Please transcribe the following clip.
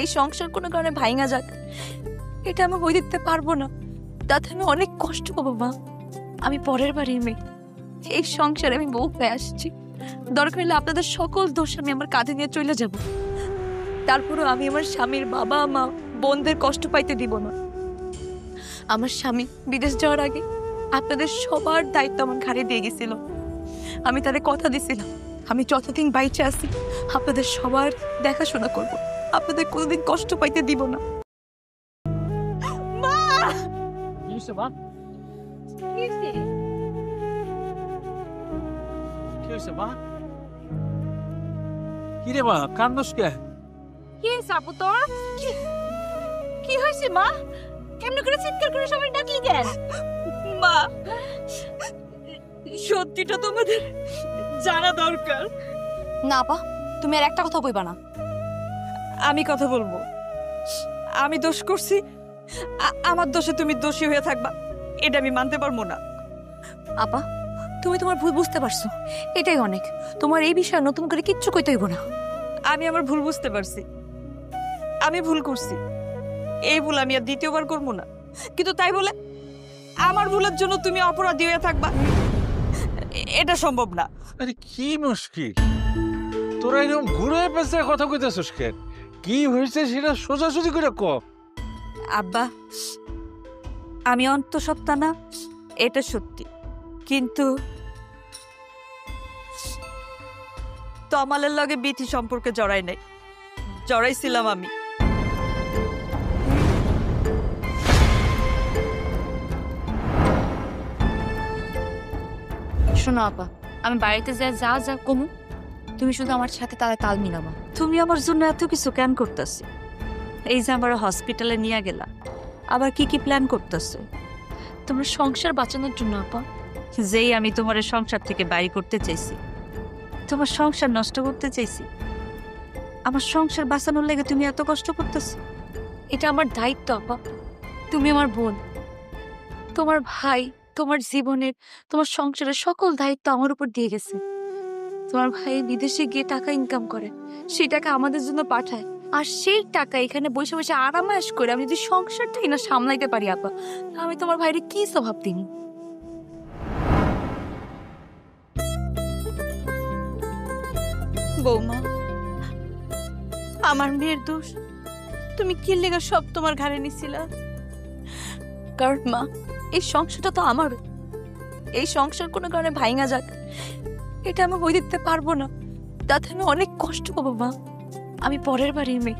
এই সংসার কোনো কারণে ভাঙা যাক, এটা আমি বই দিতে পারবো না। তাতে আমি অনেক কষ্ট পাবো মা। আমি পরের বাড়ির মেয়ে, এই সংসারে আমি বউ হয়ে আসছি। দরকার হলে আপনাদের সকল দোষ আমি আমার কাঁধে নিয়ে চলে যাব। তারপরও আমি আমার স্বামীর বাবা মা বোনদের কষ্ট পাইতে দিব না। আমার স্বামী বিদেশ যাওয়ার আগে আপনাদের সবার দায়িত্ব আমার ঘাড়ে দিয়ে গেছিল। আমি তাদের কথা দিছিলাম আমি যতদিন বাইচে আছি আপনাদের সবার দেখাশোনা করব, আপনাদের কোনোদিন কষ্ট পাইতে দিব না। মা! কি হইছে মা? কি হইছে মা? কি রে মা, কান্দোস কে? কি হয়েছে আপু তোর? কি হয়েছে মা? কেমন করে চিৎকার করে সবাই ডাকলি কেন? মা, সত্যিটা তোমাদের জানা দরকার। না আপা, তুমি আর একটা কথা কইবা না। আমি কথা বলবো। আমি দোষ করছি, আমার দোষে তুমি দোষী হয়ে থাকবা, এটা আমি মানতে পারবো না। আপা, তুমি তোমার ভুল বুঝতে পারছো, এটাই অনেক। তোমার এই বিষয়ে নতুন করে কিচ্ছু কইতে হইব না। আমি আমার ভুল বুঝতে পারছি, আমি ভুল করছি। এই ভুল আমি আর দ্বিতীয়বার করবো না। কিন্তু তাই বলে আমার ভুলের জন্য তুমি অপরাধী হয়ে থাকবা, এটা সম্ভব না। আরে কি মুশকিল, তোরা এরকম ঘুরে পেঁচে কথা কইতেছিস কেন? কি হয়েছে সেটা সোজাসুজি করে ক। আব্বা, আমি অন্তঃসত্ত্বা না, এটা সত্যি। কিন্তু তমালের লগে বিথি সম্পর্কে জড়াই নাই, জড়াইছিলাম আমি। শোনো আপা, আমি বাড়িতে যা যা যা কমু, তুমি শুধু আমার সাথে তালে তাল মিলাবা। তুমি আমার জন্য এত কিছু কেন করতেছি? এই যে আমার হসপিটালে নিয়ে গেলা, আবার কি কি প্ল্যান করতেছে? তোমার সংসার বাঁচানোর জন্য আপা। যেই আমি তোমার সংসার থেকে বাইরে করতে চাইছি, তোমার সংসার নষ্ট করতে চাইছি, আমার সংসার বাঁচানোর লেগে তুমি এত কষ্ট করতেছো? এটা আমার দায়িত্ব আপা। তুমি আমার বোন, তোমার ভাই তোমার জীবনের, তোমার সংসারের সকল দায়িত্ব আমার উপর দিয়ে গেছে। তোমার ভাই বিদেশে গিয়ে টাকা ইনকাম করে, সেই টাকা আমাদের জন্য পাঠায়, আর সেই টাকা এখানে বসে বসে আরামায়েশ করে আমি যদি সংসারটাই না সামলাইতে পারি আপা, আমি তোমার ভাইরে কি স্বভাব দিই? বৌমা, আমার মেয়ের দোষ, তুমি কি লেগে সব তোমার ঘাড়ে নিছিলা? কারণ মা, এই সংসারটা তো আমার। এই সংসার কোনো কারণে ভাঙা যাক, এটা আমি বই দিতে পারবো না। তাতে আমি অনেক কষ্ট পাবো মা। আমি পরের বাড়ির মেয়ে,